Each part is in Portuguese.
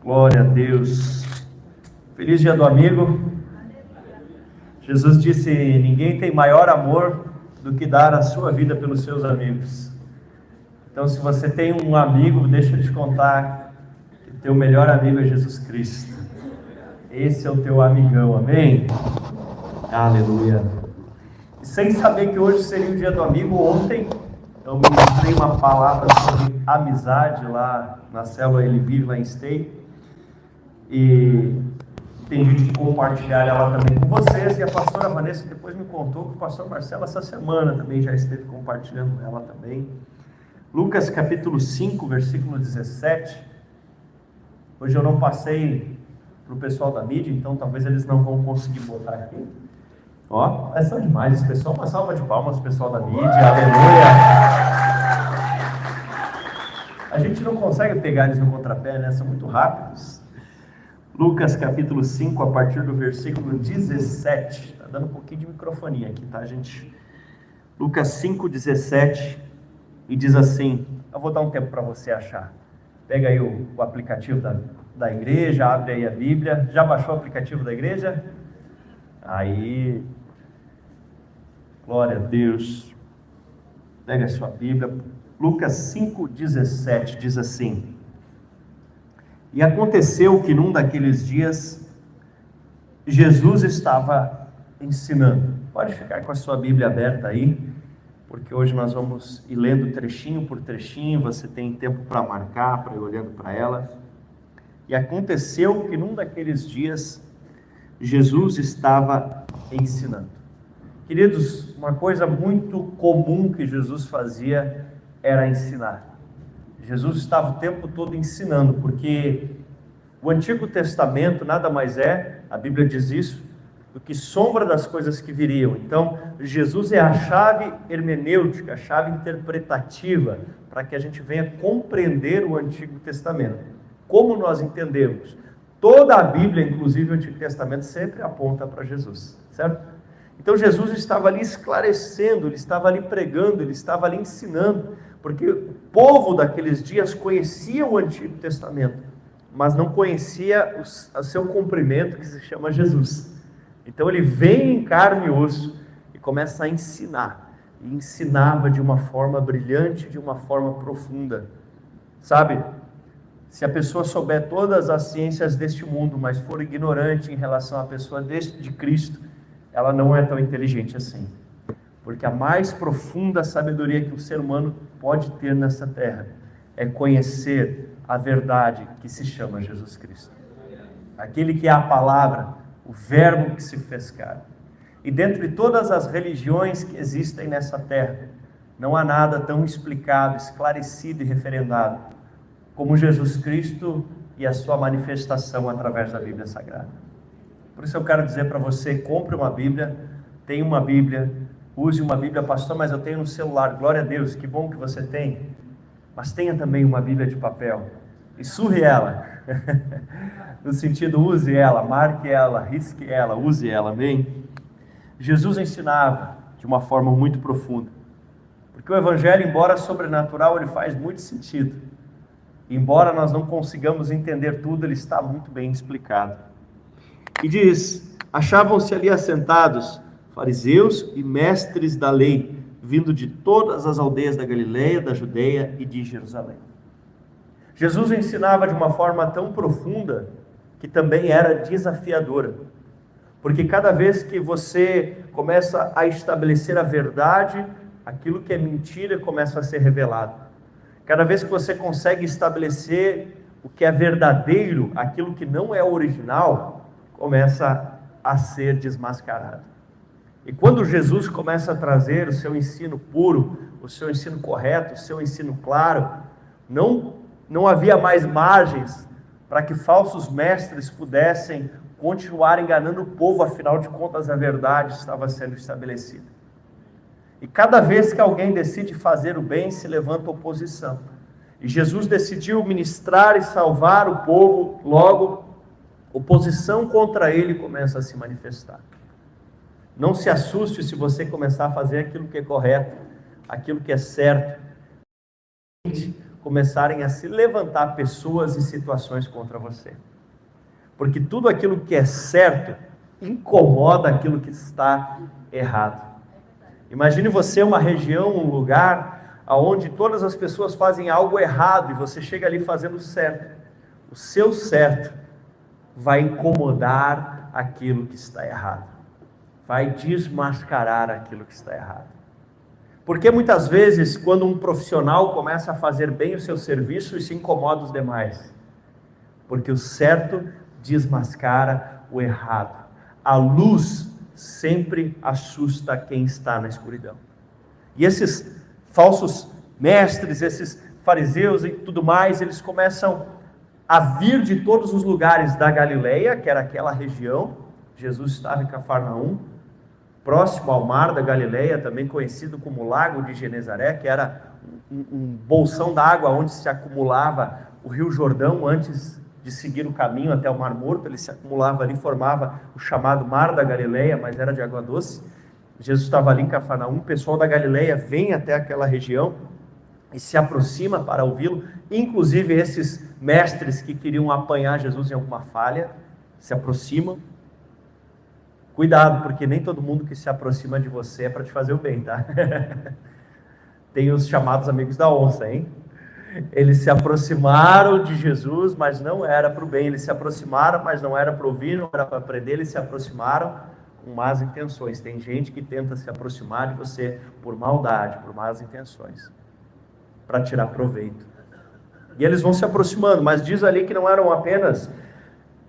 Glória a Deus. Feliz dia do amigo. Jesus disse: ninguém tem maior amor do que dar a sua vida pelos seus amigos. Então, se você tem um amigo, deixa eu te contar que teu melhor amigo é Jesus Cristo. Esse é o teu amigão, amém? Aleluia. E sem saber que hoje seria o dia do amigo, ontem eu ministrei uma palavra sobre amizade lá na célula Ele Vive, lá em Stay. E tem gente que compartilhar ela também com vocês. E a pastora Vanessa depois me contou que o pastor Marcelo essa semana também já esteve compartilhando ela também. Lucas capítulo 5, versículo 17. Hoje eu não passei para o pessoal da mídia, então talvez eles não vão conseguir botar aqui. Ó, são demais esse pessoal. Uma salva de palmas pro pessoal da mídia, aleluia. A gente não consegue pegar eles no contrapé, né? São muito rápidos. Lucas capítulo 5, a partir do versículo 17. Está dando um pouquinho de microfonia aqui, tá, gente? Lucas 5, 17. E diz assim, eu vou dar um tempo para você achar. Pega aí o aplicativo da igreja, abre aí a Bíblia. Já baixou o aplicativo da igreja? Aí, glória a Deus. Pega a sua Bíblia. Lucas 5, 17 diz assim: e aconteceu que num daqueles dias, Jesus estava ensinando. Pode ficar com a sua Bíblia aberta aí, porque hoje nós vamos ir lendo trechinho por trechinho, você tem tempo para marcar, para ir olhando para ela. E aconteceu que num daqueles dias, Jesus estava ensinando. Queridos, uma coisa muito comum que Jesus fazia era ensinar. Jesus estava o tempo todo ensinando, porque o Antigo Testamento nada mais é, a Bíblia diz isso, do que sombra das coisas que viriam. Então, Jesus é a chave hermenêutica, a chave interpretativa, para que a gente venha compreender o Antigo Testamento. Como nós entendemos? Toda a Bíblia, inclusive o Antigo Testamento, sempre aponta para Jesus, certo? Então Jesus estava ali esclarecendo, ele estava ali pregando, ele estava ali ensinando, porque o povo daqueles dias conhecia o Antigo Testamento, mas não conhecia o seu cumprimento, que se chama Jesus. Então ele vem em carne e osso e começa a ensinar, e ensinava de uma forma brilhante, de uma forma profunda, sabe? Se a pessoa souber todas as ciências deste mundo, mas for ignorante em relação à pessoa de Cristo, ela não é tão inteligente assim. Porque a mais profunda sabedoria que o ser humano pode ter nessa terra é conhecer a verdade que se chama Jesus Cristo. Aquele que é a palavra, o verbo que se fez carne. E dentre todas as religiões que existem nessa terra, não há nada tão explicado, esclarecido e referendado como Jesus Cristo e a sua manifestação através da Bíblia Sagrada. Por isso eu quero dizer para você, compre uma Bíblia, tenha uma Bíblia, use uma Bíblia, pastor, mas eu tenho no celular. Glória a Deus, que bom que você tem. Mas tenha também uma Bíblia de papel e surre ela. No sentido, use ela, marque ela, risque ela, use ela, amém? Jesus ensinava de uma forma muito profunda. Porque o Evangelho, embora sobrenatural, ele faz muito sentido. Embora nós não consigamos entender tudo, ele está muito bem explicado. E diz, achavam-se ali assentados fariseus e mestres da lei, vindo de todas as aldeias da Galileia, da Judeia e de Jerusalém. Jesus ensinava de uma forma tão profunda, que também era desafiadora. Porque cada vez que você começa a estabelecer a verdade, aquilo que é mentira começa a ser revelado. Cada vez que você consegue estabelecer o que é verdadeiro, aquilo que não é original, começa a ser desmascarado. E quando Jesus começa a trazer o seu ensino puro, o seu ensino correto, o seu ensino claro, não havia mais margens para que falsos mestres pudessem continuar enganando o povo, afinal de contas a verdade estava sendo estabelecida. E cada vez que alguém decide fazer o bem, se levanta oposição. E Jesus decidiu ministrar e salvar o povo, logo, oposição contra ele começa a se manifestar. Não se assuste se você começar a fazer aquilo que é correto, aquilo que é certo. começarem a se levantar pessoas e situações contra você. Porque tudo aquilo que é certo incomoda aquilo que está errado. Imagine você uma região, um lugar onde todas as pessoas fazem algo errado e você chega ali fazendo certo. O seu certo vai incomodar aquilo que está errado, vai desmascarar aquilo que está errado. Porque muitas vezes, quando um profissional começa a fazer bem o seu serviço, isso incomoda os demais, porque o certo desmascara o errado. A luz sempre assusta quem está na escuridão. E esses falsos mestres, esses fariseus e tudo mais, eles começam a vir de todos os lugares da Galileia, que era aquela região. Jesus estava em Cafarnaum, próximo ao mar da Galileia, também conhecido como Lago de Genezaré, que era um bolsão d'água onde se acumulava o Rio Jordão antes de seguir o caminho até o Mar Morto. Ele se acumulava ali, formava o chamado Mar da Galileia, mas era de água doce. Jesus estava ali em Cafarnaum, o pessoal da Galileia vem até aquela região e se aproxima para ouvi-lo, inclusive esses mestres que queriam apanhar Jesus em alguma falha, se aproximam. Cuidado, porque nem todo mundo que se aproxima de você é para te fazer o bem, tá? Tem os chamados amigos da onça, hein? Eles se aproximaram de Jesus, mas não era para o bem. Eles se aproximaram, mas não era para ouvir, não era para aprender. Eles se aproximaram com más intenções. Tem gente que tenta se aproximar de você por maldade, por más intenções, para tirar proveito. E eles vão se aproximando, mas diz ali que não eram apenas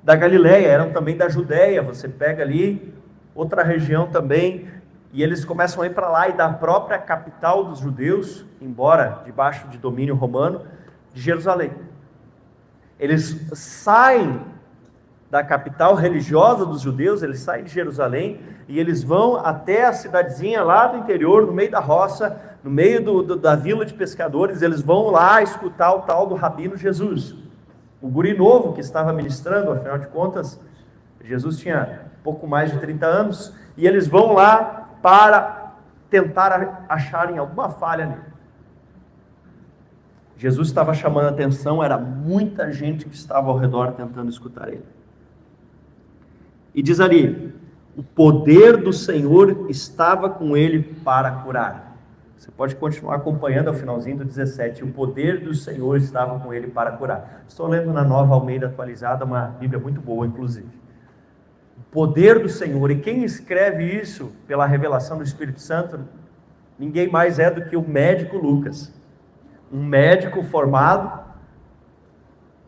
da Galileia, eram também da Judéia. Você pega ali outra região também, e eles começam a ir para lá, e da própria capital dos judeus, embora debaixo de domínio romano, de Jerusalém. Eles saem da capital religiosa dos judeus, eles saem de Jerusalém, e eles vão até a cidadezinha lá do interior, no meio da roça, no meio da vila de pescadores. Eles vão lá escutar o tal do Rabino Jesus, o guri novo que estava ministrando. Afinal de contas, Jesus tinha pouco mais de 30 anos, e eles vão lá para tentar acharem alguma falha nele. Jesus estava chamando a atenção, era muita gente que estava ao redor tentando escutar ele. E diz ali, o poder do Senhor estava com ele para curar. Você pode continuar acompanhando ao finalzinho do 17. O poder do Senhor estava com ele para curar. Estou lendo na Nova Almeida Atualizada, uma Bíblia muito boa, inclusive. O poder do Senhor. E quem escreve isso pela revelação do Espírito Santo, ninguém mais é do que o médico Lucas. Um médico formado,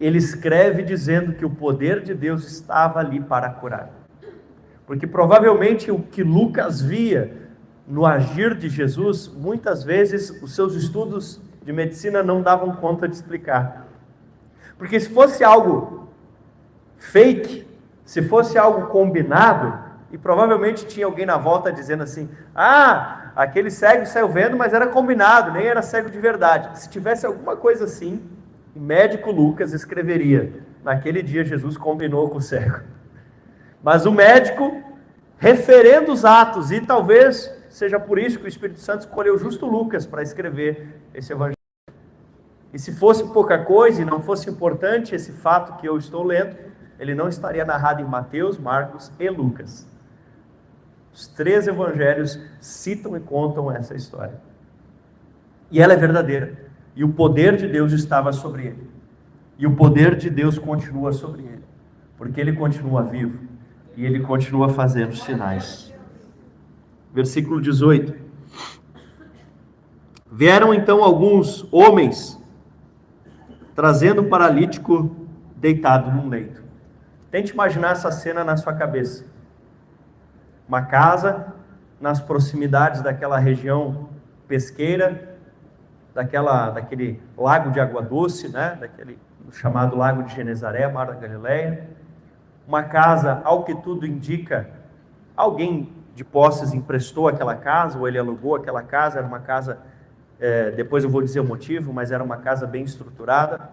ele escreve dizendo que o poder de Deus estava ali para curar. Porque provavelmente o que Lucas via no agir de Jesus, muitas vezes os seus estudos de medicina não davam conta de explicar. Porque se fosse algo fake, se fosse algo combinado, e provavelmente tinha alguém na volta dizendo assim, aquele cego saiu vendo, mas era combinado, nem era cego de verdade. Se tivesse alguma coisa assim, o médico Lucas escreveria, naquele dia Jesus combinou com o cego. Mas o médico, referendo os atos, e talvez seja por isso que o Espírito Santo escolheu justo Lucas para escrever esse evangelho. E se fosse pouca coisa e não fosse importante esse fato que eu estou lendo, ele não estaria narrado em Mateus, Marcos e Lucas. Os 3 evangelhos citam e contam essa história. E ela é verdadeira. E o poder de Deus estava sobre ele. E o poder de Deus continua sobre ele. Porque ele continua vivo. E ele continua fazendo sinais. Versículo 18. Vieram então alguns homens, trazendo um paralítico deitado num leito. Tente imaginar essa cena na sua cabeça. Uma casa nas proximidades daquela região pesqueira, daquele lago de água doce, né? Daquele chamado Lago de Genezaré, Mar da Galileia. Uma casa, ao que tudo indica, alguém de posses emprestou aquela casa, ou ele alugou aquela casa. Era uma casa, depois eu vou dizer o motivo, mas era uma casa bem estruturada.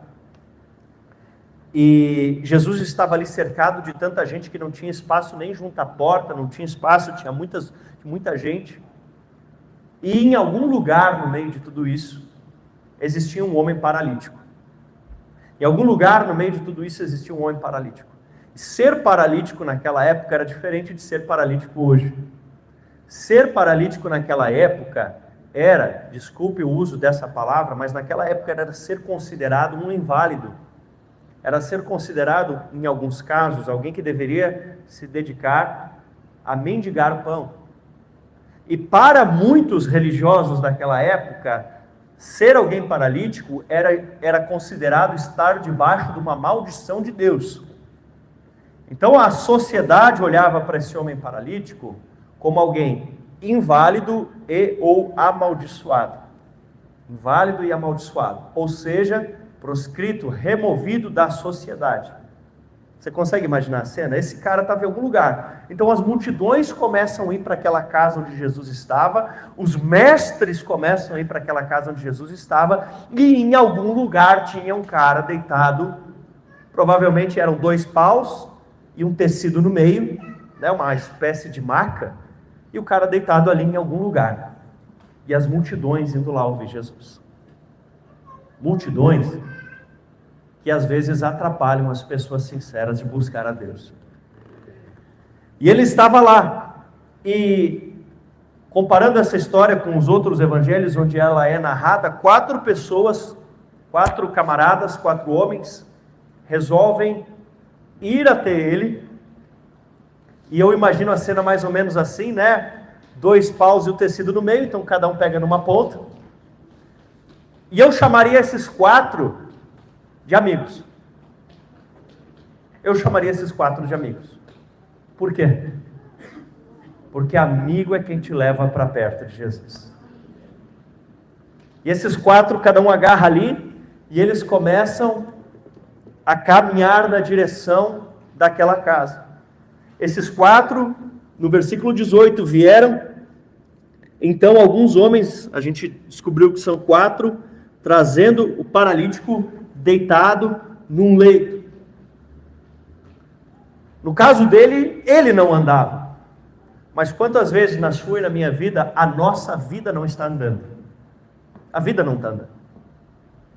E Jesus estava ali cercado de tanta gente que não tinha espaço nem junto à porta, não tinha espaço, tinha muita gente. E em algum lugar no meio de tudo isso, existia um homem paralítico. Em algum lugar no meio de tudo isso existia um homem paralítico. Ser paralítico naquela época era diferente de ser paralítico hoje. Ser paralítico naquela época era, desculpe o uso dessa palavra, mas naquela época era ser considerado um inválido. Era ser considerado, em alguns casos, alguém que deveria se dedicar a mendigar pão. E para muitos religiosos daquela época, ser alguém paralítico era considerado estar debaixo de uma maldição de Deus. Então a sociedade olhava para esse homem paralítico como alguém inválido e ou amaldiçoado. Inválido e amaldiçoado. Ou seja, proscrito, removido da sociedade. Você consegue imaginar a cena? Esse cara estava em algum lugar. Então as multidões começam a ir para aquela casa onde Jesus estava, os mestres começam a ir para aquela casa onde Jesus estava, e em algum lugar tinha um cara deitado, provavelmente eram 2 paus e um tecido no meio, né, uma espécie de maca, e o cara deitado ali em algum lugar. E as multidões indo lá ouvir Jesus. Multidões que às vezes atrapalham as pessoas sinceras de buscar a Deus. E ele estava lá, e comparando essa história com os outros evangelhos, onde ela é narrada, 4 pessoas, 4 camaradas, 4 homens, resolvem ir até ele, e eu imagino a cena mais ou menos assim, né? 2 paus e o tecido no meio, então cada um pega numa ponta, e eu chamaria esses 4 de amigos. Eu chamaria esses 4 de amigos. Por quê? Porque amigo é quem te leva para perto de Jesus. E esses 4, cada um agarra ali, e eles começam a caminhar na direção daquela casa. Esses 4, no versículo 18, vieram, então alguns homens, a gente descobriu que são 4, trazendo o paralítico deitado num leito. No caso dele, ele não andava. Mas quantas vezes na sua e na minha vida, a nossa vida não está andando? A vida não está andando.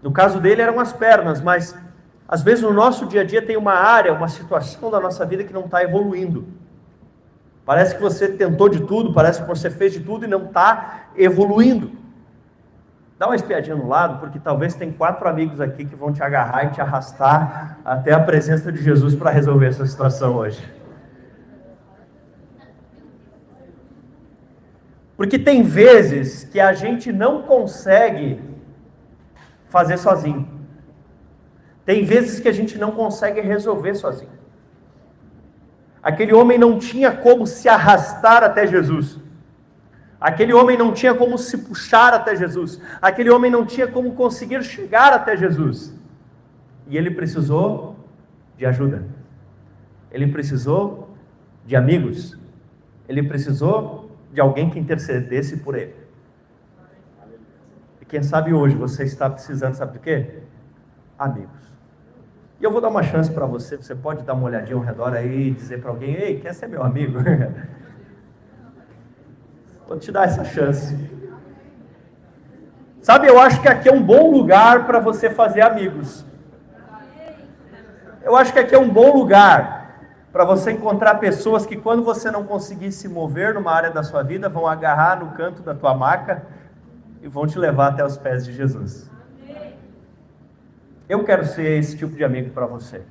No caso dele eram as pernas, mas às vezes no nosso dia a dia tem uma área, uma situação da nossa vida que não está evoluindo. Parece que você tentou de tudo, parece que você fez de tudo e não está evoluindo. Dá uma espiadinha no lado, porque talvez tem 4 amigos aqui que vão te agarrar e te arrastar até a presença de Jesus para resolver essa situação hoje. Porque tem vezes que a gente não consegue fazer sozinho. Tem vezes que a gente não consegue resolver sozinho. Aquele homem não tinha como se arrastar até Jesus. Aquele homem não tinha como se puxar até Jesus. Aquele homem não tinha como conseguir chegar até Jesus. E ele precisou de ajuda. Ele precisou de amigos. Ele precisou de alguém que intercedesse por ele. E quem sabe hoje você está precisando, sabe do quê? Amigos. E eu vou dar uma chance para você. Você pode dar uma olhadinha ao redor aí e dizer para alguém: ei, quer ser meu amigo? Vou te dar essa chance. Sabe, eu acho que aqui é um bom lugar para você fazer amigos. Eu acho que aqui é um bom lugar para você encontrar pessoas que, quando você não conseguir se mover numa área da sua vida, vão agarrar no canto da tua maca e vão te levar até os pés de Jesus. Eu quero ser esse tipo de amigo para você.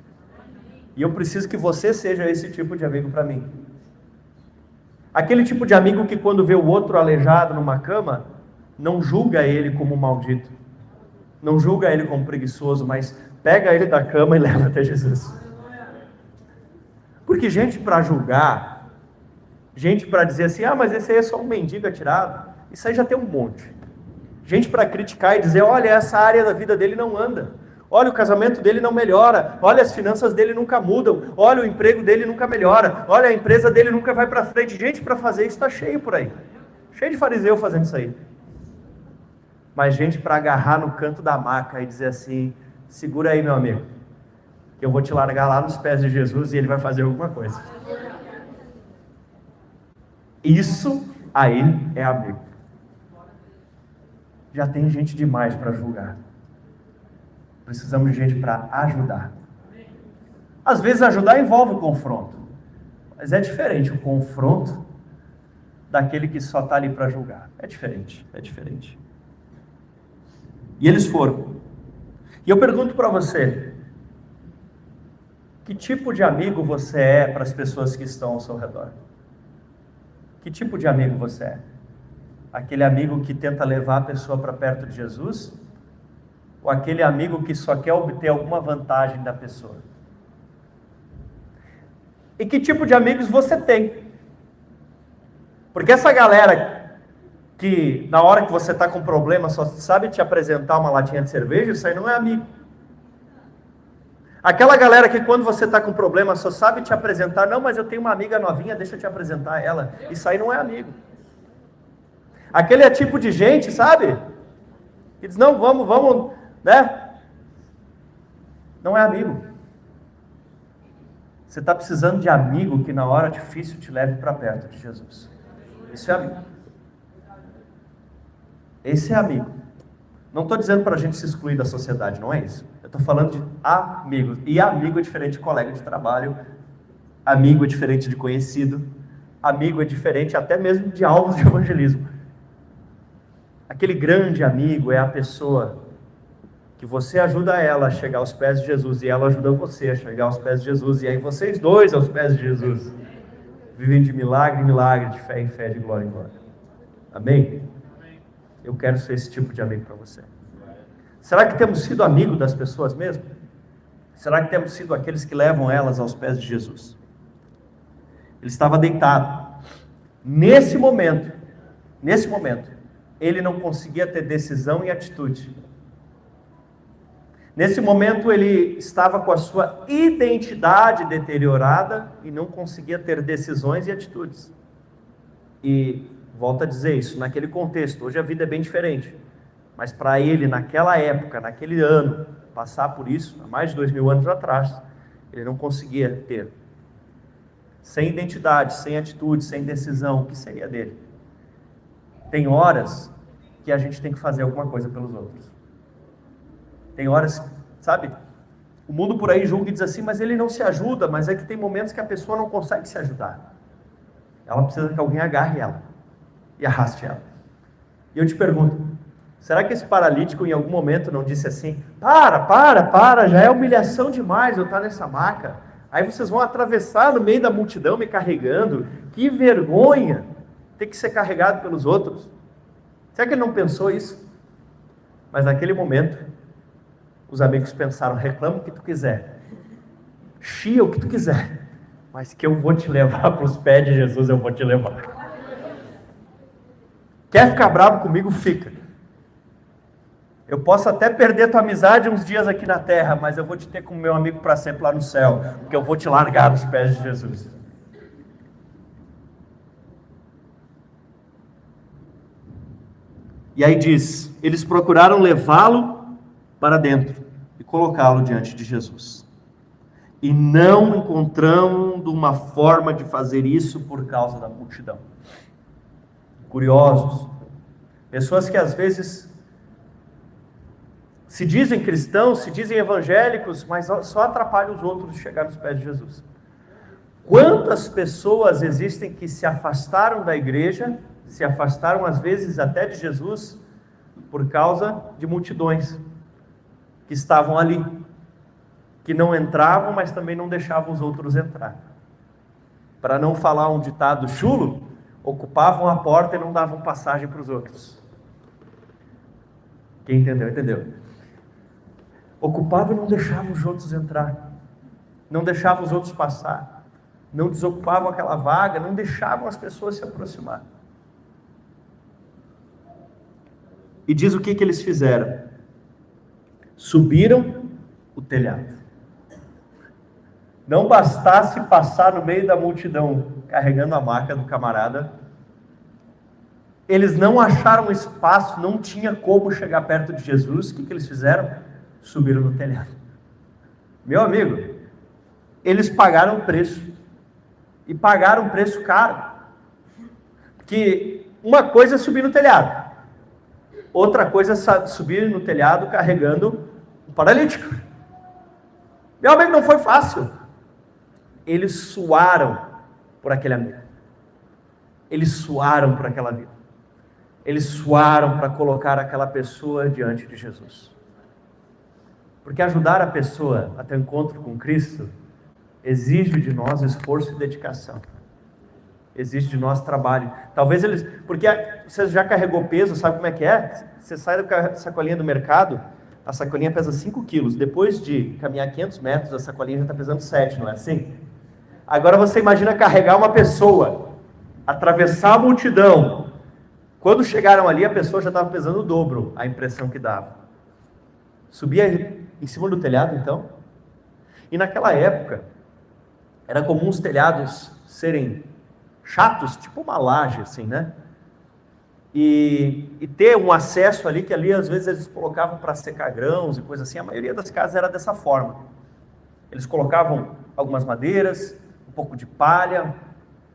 E eu preciso que você seja esse tipo de amigo para mim. Aquele tipo de amigo que, quando vê o outro aleijado numa cama, não julga ele como maldito, não julga ele como preguiçoso, mas pega ele da cama e leva até Jesus. Porque gente para julgar, gente para dizer assim: ah, mas esse aí é só um mendigo atirado, isso aí já tem um monte. Gente para criticar e dizer: olha, essa área da vida dele não anda. Olha, o casamento dele não melhora. Olha, as finanças dele nunca mudam. Olha, o emprego dele nunca melhora. Olha, a empresa dele nunca vai para frente. Gente, para fazer isso está cheio por aí. Cheio de fariseu fazendo isso aí. Mas gente para agarrar no canto da maca e dizer assim: segura aí, meu amigo, que eu vou te largar lá nos pés de Jesus e ele vai fazer alguma coisa. Isso aí é amigo. já tem gente demais para julgar. Precisamos de gente para ajudar. Às vezes ajudar envolve o confronto, mas é diferente o confronto daquele que só está ali para julgar. É diferente, é diferente. E eles foram. E eu pergunto para você, que tipo de amigo você é para as pessoas que estão ao seu redor? Que tipo de amigo você é? Aquele amigo que tenta levar a pessoa para perto de Jesus? Ou aquele amigo que só quer obter alguma vantagem da pessoa? E que tipo de amigos você tem? Porque essa galera que na hora que você está com problema só sabe te apresentar uma latinha de cerveja, isso aí não é amigo. Aquela galera que quando você está com problema só sabe te apresentar, não, mas eu tenho uma amiga novinha, deixa eu te apresentar ela, isso aí não é amigo. Aquele é tipo de gente, sabe? Que diz, não, vamos, né? Não é amigo. Você está precisando de amigo que na hora difícil te leve para perto de Jesus. Isso é amigo. Esse é amigo. Não estou dizendo para a gente se excluir da sociedade, não é isso. Eu estou falando de amigos. E amigo é diferente de colega de trabalho. Amigo é diferente de conhecido. Amigo é diferente até mesmo de alvos de evangelismo. Aquele grande amigo é a pessoa que você ajuda ela a chegar aos pés de Jesus e ela ajuda você a chegar aos pés de Jesus. E aí vocês dois aos pés de Jesus vivem de milagre em milagre, de fé em fé, de glória em glória. Amém? Eu quero ser esse tipo de amigo para você. Será que temos sido amigo das pessoas mesmo? Será que temos sido aqueles que levam elas aos pés de Jesus? Ele estava deitado. Nesse momento, ele não conseguia ter decisão e atitude. Nesse momento ele estava com a sua identidade deteriorada e não conseguia ter decisões e atitudes. E volto a dizer isso, naquele contexto, hoje a vida é bem diferente. Mas para ele, naquela época, naquele ano, passar por isso, há mais de 2000 anos atrás, ele não conseguia ter. Sem identidade, sem atitude, sem decisão, o que seria dele? Tem horas que a gente tem que fazer alguma coisa pelos outros. Tem horas, sabe? O mundo por aí julga e diz assim, mas ele não se ajuda, mas é que tem momentos que a pessoa não consegue se ajudar. Ela precisa que alguém agarre ela e arraste ela. E eu te pergunto, será que esse paralítico em algum momento não disse assim, para, já é humilhação demais eu estar nessa maca. Aí vocês vão atravessar no meio da multidão me carregando, que vergonha ter que ser carregado pelos outros. Será que ele não pensou isso? Mas naquele momento, os amigos pensaram, reclama o que tu quiser, chia o que tu quiser, mas que eu vou te levar para os pés de Jesus, eu vou te levar. Quer ficar bravo comigo? Fica. Eu posso até perder tua amizade uns dias aqui na terra, mas eu vou te ter como meu amigo para sempre lá no céu, porque eu vou te largar nos pés de Jesus. E aí diz, eles procuraram levá-lo para dentro e colocá-lo diante de Jesus. E não encontrando uma forma de fazer isso por causa da multidão. Curiosos, pessoas que às vezes se dizem cristãos, se dizem evangélicos, mas só atrapalham os outros de chegar nos pés de Jesus. Quantas pessoas existem que se afastaram da igreja, se afastaram às vezes até de Jesus, por causa de multidões que estavam ali, que não entravam, mas também não deixavam os outros entrar. Para não falar um ditado chulo, ocupavam a porta e não davam passagem para os outros. Quem entendeu, entendeu. Ocupava e não deixava os outros entrar, não deixava os outros passar, não desocupavam aquela vaga, não deixavam as pessoas se aproximar. E diz o que eles fizeram: subiram o telhado. Não bastasse passar no meio da multidão carregando a maca do camarada, eles não acharam espaço, não tinha como chegar perto de Jesus. O que eles fizeram? Subiram no telhado. Meu amigo, eles pagaram o preço, e pagaram um preço caro, porque uma coisa é subir no telhado, Outra coisa é subir no telhado carregando um paralítico. Meu amigo, não foi fácil. Eles suaram por aquele amigo. Eles suaram por aquela vida. Eles suaram para colocar aquela pessoa diante de Jesus. Porque ajudar a pessoa a ter um encontro com Cristo exige de nós esforço e dedicação. Exige de nós trabalho. Talvez eles... Porque você já carregou peso, sabe como é que é? Você sai da sacolinha do mercado, a sacolinha pesa 5 quilos. Depois de caminhar 500 metros, a sacolinha já está pesando 7, não é assim? Agora você imagina carregar uma pessoa, atravessar a multidão. Quando chegaram ali, a pessoa já estava pesando o dobro, a impressão que dava. Subia em cima do telhado, então. E naquela época, era comum os telhados serem chatos, tipo uma laje, assim, né? E ter um acesso ali, que ali às vezes eles colocavam para secar grãos e coisa assim. A maioria das casas era dessa forma. Eles colocavam algumas madeiras, um pouco de palha,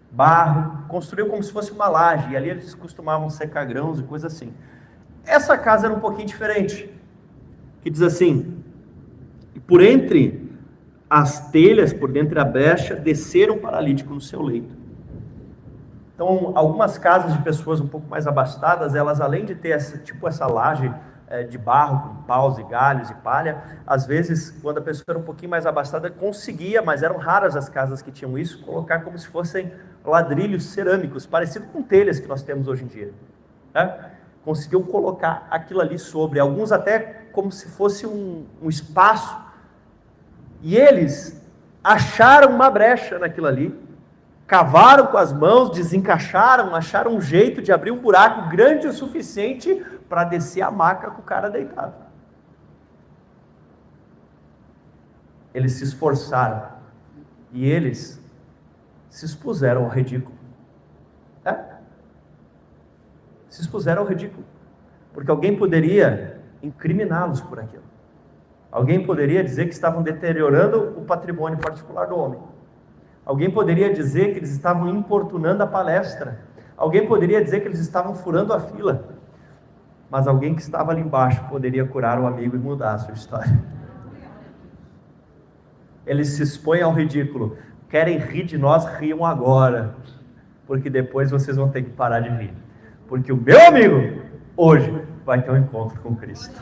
barro, construíam como se fosse uma laje, e ali eles costumavam secar grãos e coisa assim. Essa casa era um pouquinho diferente, que diz assim: e por entre as telhas, por dentro da brecha, desceram um paralítico no seu leito. Então, algumas casas de pessoas um pouco mais abastadas, elas além de ter essa laje de barro, com paus e galhos e palha, às vezes, quando a pessoa era um pouquinho mais abastada, conseguia, mas eram raras as casas que tinham isso, colocar como se fossem ladrilhos cerâmicos, parecido com telhas que nós temos hoje em dia. Né? Conseguiam colocar aquilo ali sobre, alguns até como se fosse um espaço, e eles acharam uma brecha naquilo ali, cavaram com as mãos, desencaixaram, acharam um jeito de abrir um buraco grande o suficiente para descer a maca com o cara deitado. Eles se esforçaram e eles se expuseram ao ridículo. Se expuseram ao ridículo, porque alguém poderia incriminá-los por aquilo. Alguém poderia dizer que estavam deteriorando o patrimônio particular do homem. Alguém poderia dizer que eles estavam importunando a palestra. Alguém poderia dizer que eles estavam furando a fila. Mas alguém que estava ali embaixo poderia curar o amigo e mudar a sua história. Eles se expõem ao ridículo. Querem rir de nós, riam agora. Porque depois vocês vão ter que parar de rir. Porque o meu amigo, hoje, vai ter um encontro com Cristo.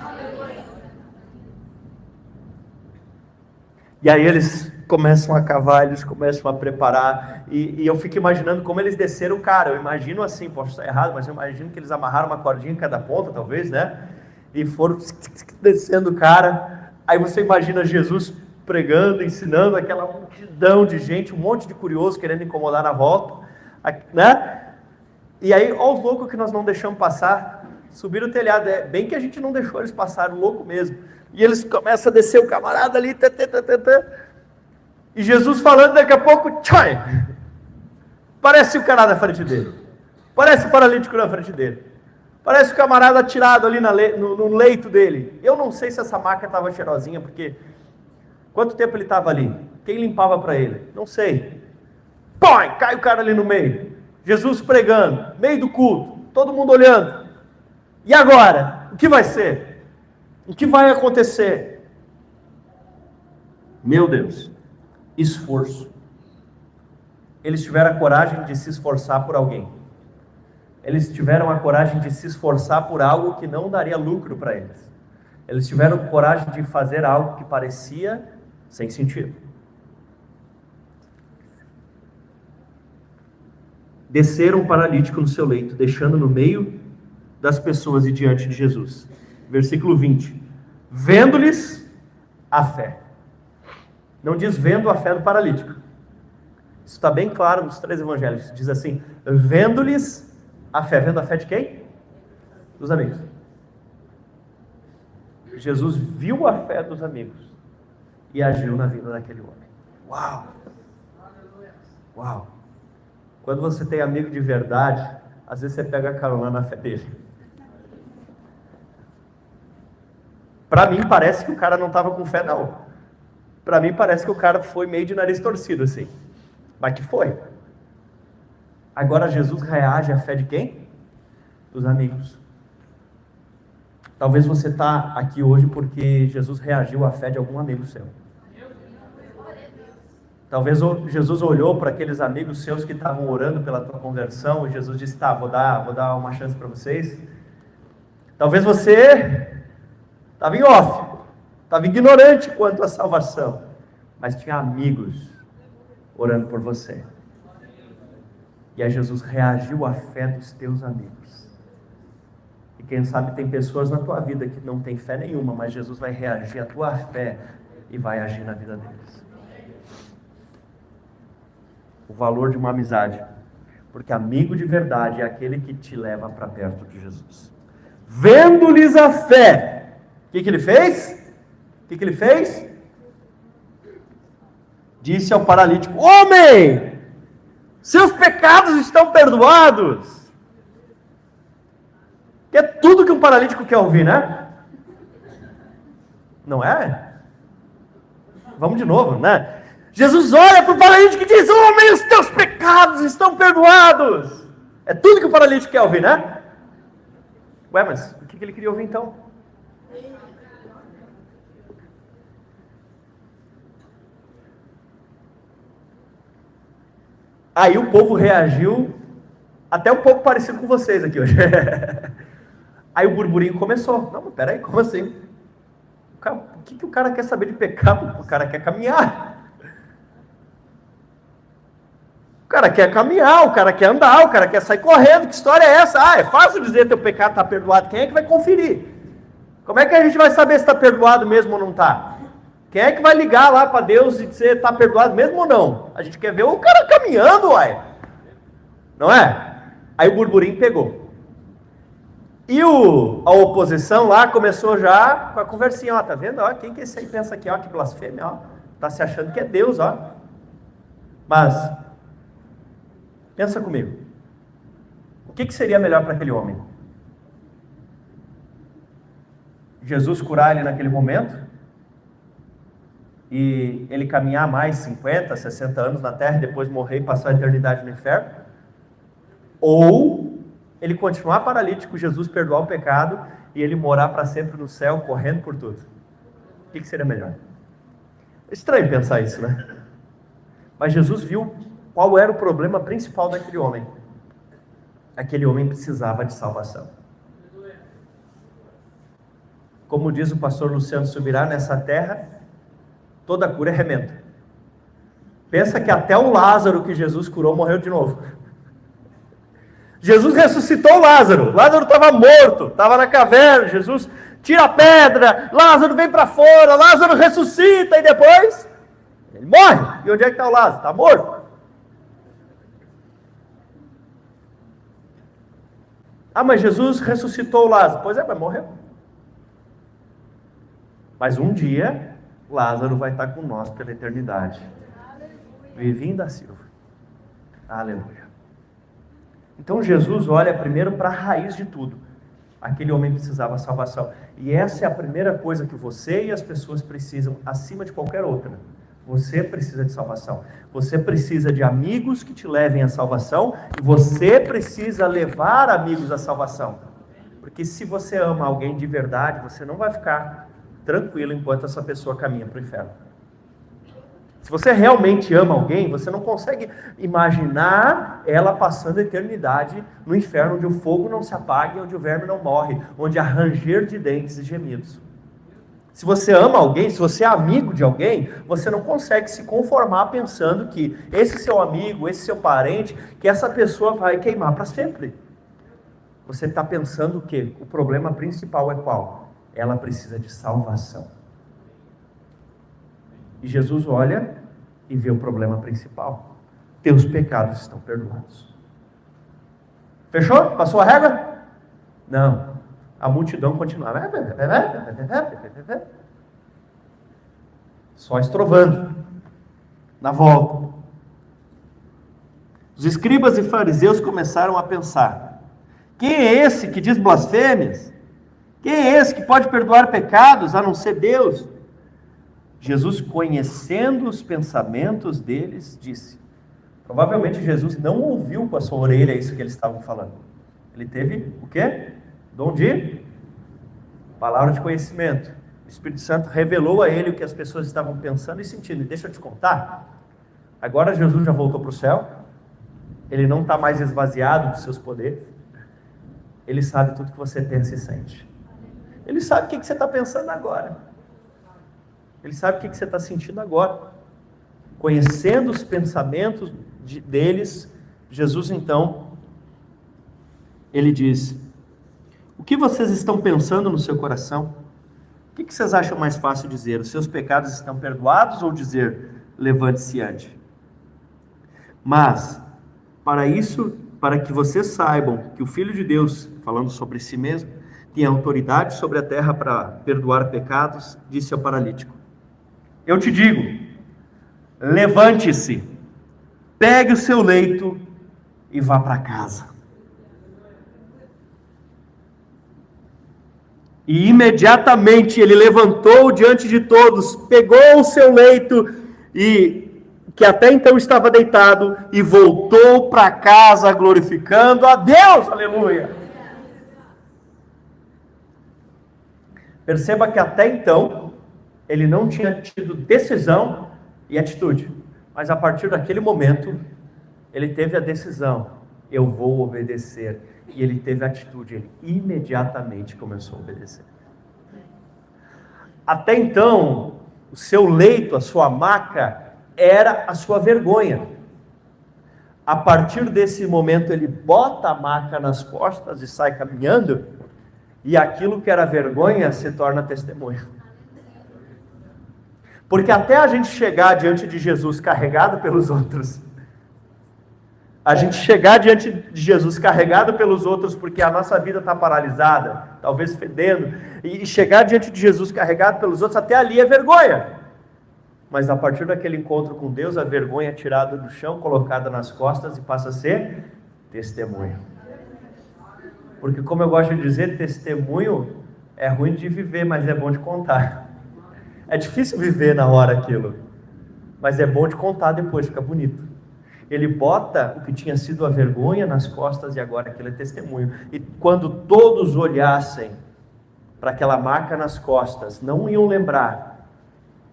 E aí eles começam a cavar, eles começam a preparar, e eu fico imaginando como eles desceram o cara. Eu imagino assim, posso estar errado, mas eu imagino que eles amarraram uma cordinha em cada ponta, talvez, né? E foram descendo o cara. Aí você imagina Jesus pregando, ensinando, aquela multidão de gente, um monte de curioso querendo incomodar na volta, né? E aí, olha os loucos que nós não deixamos passar, subiram o telhado. É bem que a gente não deixou eles passarem, louco mesmo. E eles começam a descer o camarada ali, e Jesus falando, daqui a pouco, tchai, parece o cara na frente dele, parece o paralítico na frente dele, parece o camarada atirado ali no leito dele. Eu não sei se essa maca estava cheirosinha, porque quanto tempo ele estava ali? Quem limpava para ele? Não sei. Põe, cai o cara ali no meio, Jesus pregando, meio do culto, todo mundo olhando. E agora? O que vai ser? O que vai acontecer? Meu Deus, esforço. Eles tiveram a coragem de se esforçar por alguém. Eles tiveram a coragem de se esforçar por algo que não daria lucro para eles. Eles tiveram coragem de fazer algo que parecia sem sentido. Desceram um paralítico no seu leito, deixando no meio das pessoas e diante de Jesus. Versículo 20. Vendo-lhes a fé. Não diz vendo a fé do paralítico. Isso está bem claro nos 3 evangelhos. Diz assim, vendo-lhes a fé. Vendo a fé de quem? Dos amigos. Jesus viu a fé dos amigos e agiu na vida daquele homem. Uau! Uau! Quando você tem amigo de verdade, às vezes você pega a carona na fé dele. Para mim parece que o cara não estava com fé não. Para mim parece que o cara foi meio de nariz torcido assim. Mas que foi. Agora Jesus reage à fé de quem? Dos amigos. Talvez você está aqui hoje porque Jesus reagiu à fé de algum amigo seu. Talvez Jesus olhou para aqueles amigos seus que estavam orando pela tua conversão e Jesus disse, tá, vou dar uma chance para vocês. Talvez você estava em off, estava ignorante quanto à salvação, mas tinha amigos orando por você. E aí Jesus reagiu à fé dos teus amigos. E quem sabe tem pessoas na tua vida que não tem fé nenhuma, mas Jesus vai reagir à tua fé e vai agir na vida deles. O valor de uma amizade. Porque amigo de verdade é aquele que te leva para perto de Jesus. Vendo-lhes a fé. O que ele fez? O que ele fez? Disse ao paralítico: homem, seus pecados estão perdoados. Que é tudo que um paralítico quer ouvir, né? Não é? Vamos de novo, né? Jesus olha para o paralítico e diz: homem, os teus pecados estão perdoados. É tudo que o paralítico quer ouvir, né? Ué, mas o que ele queria ouvir então? Aí o povo reagiu, até um pouco parecido com vocês aqui hoje. Aí o burburinho começou. Não, mas peraí, como assim? O que o cara quer saber de pecado? O cara quer caminhar. O cara quer caminhar, o cara quer andar, o cara quer sair correndo. Que história é essa? Ah, é fácil dizer que teu pecado está perdoado. Quem é que vai conferir? Como é que a gente vai saber se está perdoado mesmo ou não está? Quem é que vai ligar lá para Deus e dizer está perdoado mesmo ou não? A gente quer ver o cara caminhando, uai. Não é? Aí o burburinho pegou. E a oposição lá começou já com a conversinha, ó, tá vendo? Ó, quem que esse aí pensa aqui, ó, que blasfêmia, ó. Tá se achando que é Deus, ó. Mas pensa comigo. O que seria melhor para aquele homem? Jesus curar ele naquele momento? E ele caminhar mais 50, 60 anos na terra e depois morrer e passar a eternidade no inferno? Ou ele continuar paralítico, Jesus perdoar o pecado e ele morar para sempre no céu, correndo por tudo? O que seria melhor? É estranho pensar isso, né? Mas Jesus viu qual era o problema principal daquele homem. Aquele homem precisava de salvação. Como diz o pastor Luciano Subirá, nessa terra, toda cura é remendo. Pensa que até o Lázaro que Jesus curou morreu de novo. Jesus ressuscitou o Lázaro. Lázaro estava morto, estava na caverna. Jesus tira a pedra, Lázaro vem para fora, Lázaro ressuscita e depois ele morre. E onde é que está o Lázaro? Está morto. Ah, mas Jesus ressuscitou o Lázaro. Pois é, mas morreu. Mas um dia Lázaro vai estar com nós pela eternidade. Vivinho da Silva. Aleluia. Então Jesus olha primeiro para a raiz de tudo. Aquele homem precisava de salvação. E essa é a primeira coisa que você e as pessoas precisam, acima de qualquer outra. Você precisa de salvação. Você precisa de amigos que te levem à salvação. E você precisa levar amigos à salvação. Porque se você ama alguém de verdade, você não vai ficar tranquilo enquanto essa pessoa caminha para o inferno. Se você realmente ama alguém, você não consegue imaginar ela passando a eternidade no inferno, onde o fogo não se apaga, onde o verme não morre, onde há ranger de dentes e gemidos. Se você ama alguém, se você é amigo de alguém, você não consegue se conformar pensando que esse seu amigo, esse seu parente, que essa pessoa vai queimar para sempre. Você está pensando o quê? O problema principal é qual? Ela precisa de salvação. E Jesus olha e vê o problema principal. Teus pecados estão perdoados. Fechou? Passou a régua? Não. A multidão continua. Só estrovando. Na volta. Os escribas e fariseus começaram a pensar: quem é esse que diz blasfêmias? Quem é esse que pode perdoar pecados a não ser Deus? Jesus, conhecendo os pensamentos deles, disse. Provavelmente Jesus não ouviu com a sua orelha isso que eles estavam falando. Ele teve o quê? Dom de Palavra de conhecimento. O Espírito Santo revelou a ele o que as pessoas estavam pensando e sentindo. E deixa eu te contar, agora Jesus já voltou para o céu, ele não está mais esvaziado dos seus poderes, ele sabe tudo que você pensa e sente. Ele sabe o que você está pensando agora, ele sabe o que você está sentindo agora. Conhecendo os pensamentos deles, Jesus então, ele diz: o que vocês estão pensando no seu coração? O que vocês acham mais fácil dizer? Os seus pecados estão perdoados, ou dizer, levante-se e ande? Mas, para que vocês saibam que o Filho de Deus, falando sobre si mesmo, tem autoridade sobre a terra para perdoar pecados, disse ao paralítico: eu te digo, levante-se, pegue o seu leito e vá para casa. E imediatamente ele levantou diante de todos, pegou o seu leito, e que até então estava deitado, e voltou para casa glorificando a Deus. Aleluia! Perceba que até então ele não tinha tido decisão e atitude, mas a partir daquele momento ele teve a decisão: eu vou obedecer. E ele teve a atitude, ele imediatamente começou a obedecer. Até então, o seu leito, a sua maca, era a sua vergonha. A partir desse momento, ele bota a maca nas costas e sai caminhando, e aquilo que era vergonha se torna testemunho. Porque até a gente chegar diante de Jesus carregado pelos outros, a gente chegar diante de Jesus carregado pelos outros porque a nossa vida está paralisada, talvez fedendo, e chegar diante de Jesus carregado pelos outros, até ali é vergonha. Mas a partir daquele encontro com Deus, a vergonha é tirada do chão, colocada nas costas e passa a ser testemunho. Porque, como eu gosto de dizer, testemunho é ruim de viver, mas é bom de contar. É difícil viver na hora aquilo, mas é bom de contar depois, fica bonito. Ele bota o que tinha sido a vergonha nas costas e agora aquilo é testemunho. E quando todos olhassem para aquela marca nas costas, não iam lembrar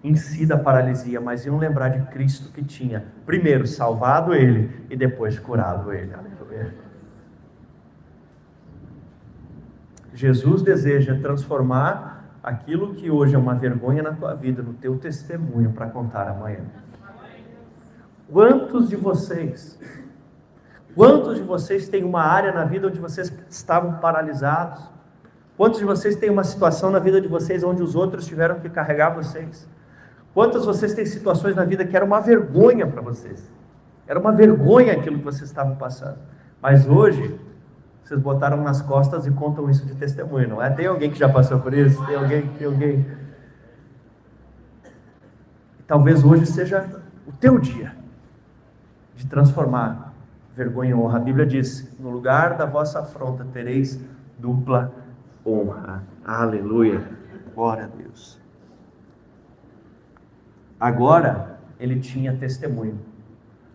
em si da paralisia, mas iam lembrar de Cristo que tinha primeiro salvado ele e depois curado ele. Aleluia. Jesus deseja transformar aquilo que hoje é uma vergonha na tua vida, no teu testemunho para contar amanhã. Quantos de vocês têm uma área na vida onde vocês estavam paralisados? Quantos de vocês têm uma situação na vida de vocês onde os outros tiveram que carregar vocês? Quantos de vocês têm situações na vida que era uma vergonha para vocês? Era uma vergonha aquilo que vocês estavam passando. Mas hoje, vocês botaram nas costas e contam isso de testemunho, não é? Tem alguém que já passou por isso? Tem alguém? Talvez hoje seja o teu dia de transformar vergonha em honra. A Bíblia diz: no lugar da vossa afronta tereis dupla honra. Aleluia, glória a Deus. Agora ele tinha testemunho.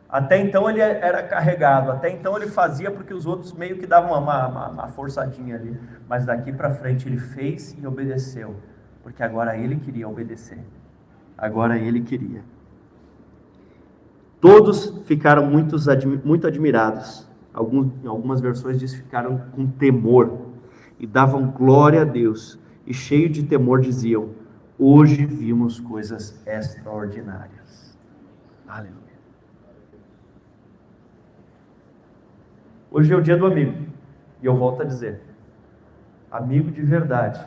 Até então ele era carregado, até então ele fazia porque os outros meio que davam uma forçadinha ali, mas daqui para frente ele fez e obedeceu, porque agora ele queria obedecer, agora ele queria. Todos ficaram muito admirados. Em algumas versões diz que ficaram com temor e davam glória a Deus, e cheio de temor diziam: hoje vimos coisas extraordinárias. Aleluia. Hoje é o dia do amigo, e eu volto a dizer: amigo de verdade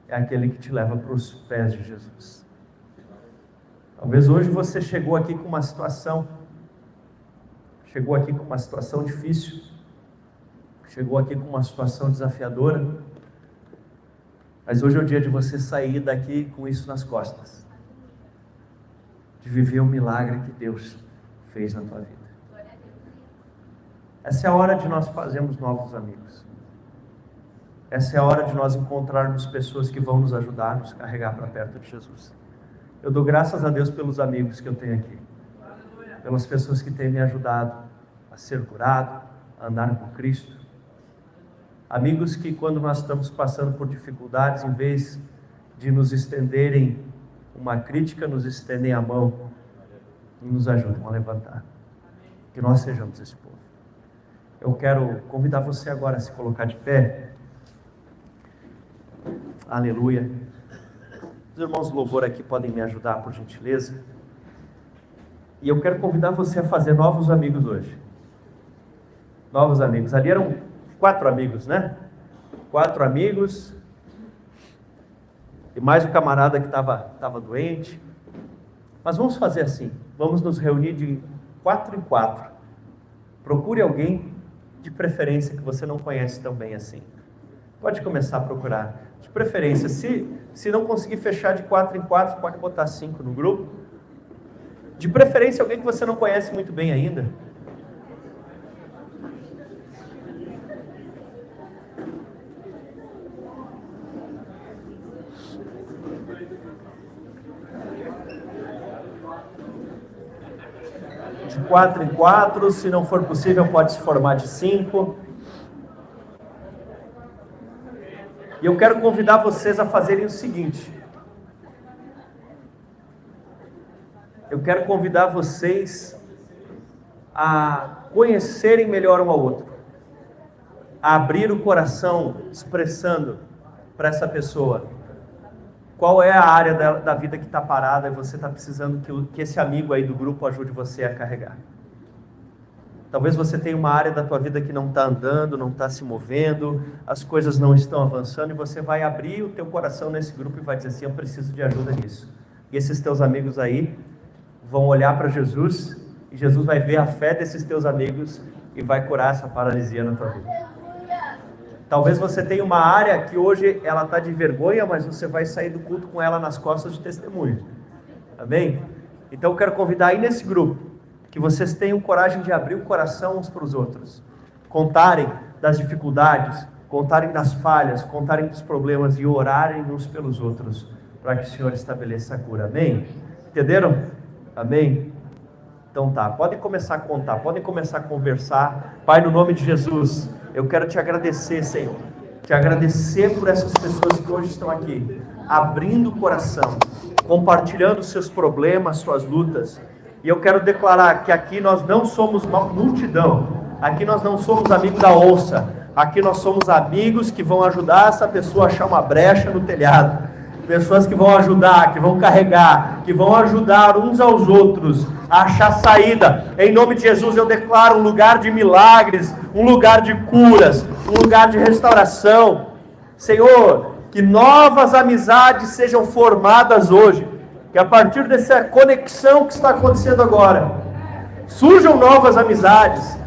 é aquele que te leva para os pés de Jesus. Talvez hoje você chegou aqui com uma situação difícil, chegou aqui com uma situação desafiadora, mas hoje é o dia de você sair daqui com isso nas costas, de viver o milagre que Deus fez na tua vida. Essa é a hora de nós fazermos novos amigos. Essa é a hora de nós encontrarmos pessoas que vão nos ajudar a nos carregar para perto de Jesus. Eu dou graças a Deus pelos amigos que eu tenho aqui, pelas pessoas que têm me ajudado a ser curado, a andar com Cristo. Amigos que, quando nós estamos passando por dificuldades, em vez de nos estenderem uma crítica, nos estendem a mão e nos ajudam a levantar. Que nós sejamos esse povo. Eu quero convidar você agora a se colocar de pé. Aleluia. Os irmãos do louvor aqui podem me ajudar, por gentileza. E eu quero convidar você a fazer novos amigos hoje. Novos amigos. Ali eram 4 amigos, né? 4 amigos. E mais um camarada que estava doente. Mas vamos fazer assim. Vamos nos reunir de 4 em 4. Procure alguém, de preferência, que você não conhece tão bem assim. Pode começar a procurar. De preferência, se não conseguir fechar de 4 em 4, pode botar 5 no grupo. De preferência, alguém que você não conhece muito bem ainda. De 4 em 4, se não for possível, pode se formar de 5. E eu quero convidar vocês a fazerem o seguinte. Eu quero convidar vocês a conhecerem melhor um ao outro. A abrir o coração, expressando para essa pessoa qual é a área da vida que está parada e você está precisando que esse amigo aí do grupo ajude você a carregar. Talvez você tenha uma área da tua vida que não está andando, não está se movendo, as coisas não estão avançando, e você vai abrir o teu coração nesse grupo e vai dizer assim: eu preciso de ajuda nisso. E esses teus amigos aí vão olhar para Jesus, e Jesus vai ver a fé desses teus amigos e vai curar essa paralisia na tua vida. Talvez você tenha uma área que hoje ela está de vergonha, mas você vai sair do culto com ela nas costas de testemunho. Amém? Então eu quero convidar aí nesse grupo, que vocês tenham coragem de abrir o coração uns para os outros. Contarem das dificuldades, contarem das falhas, contarem dos problemas e orarem uns pelos outros, para que o Senhor estabeleça a cura. Amém? Entenderam? Amém? Então tá, podem começar a contar, podem começar a conversar. Pai, no nome de Jesus, eu quero te agradecer, Senhor. Te agradecer por essas pessoas que hoje estão aqui, abrindo o coração, compartilhando seus problemas, suas lutas. E eu quero declarar que aqui nós não somos uma multidão, aqui nós não somos amigos da onça, aqui nós somos amigos que vão ajudar essa pessoa a achar uma brecha no telhado. Pessoas que vão ajudar, que vão carregar, que vão ajudar uns aos outros a achar saída. Em nome de Jesus eu declaro um lugar de milagres, um lugar de curas, um lugar de restauração. Senhor, que novas amizades sejam formadas hoje, que a partir dessa conexão que está acontecendo agora, surjam novas amizades,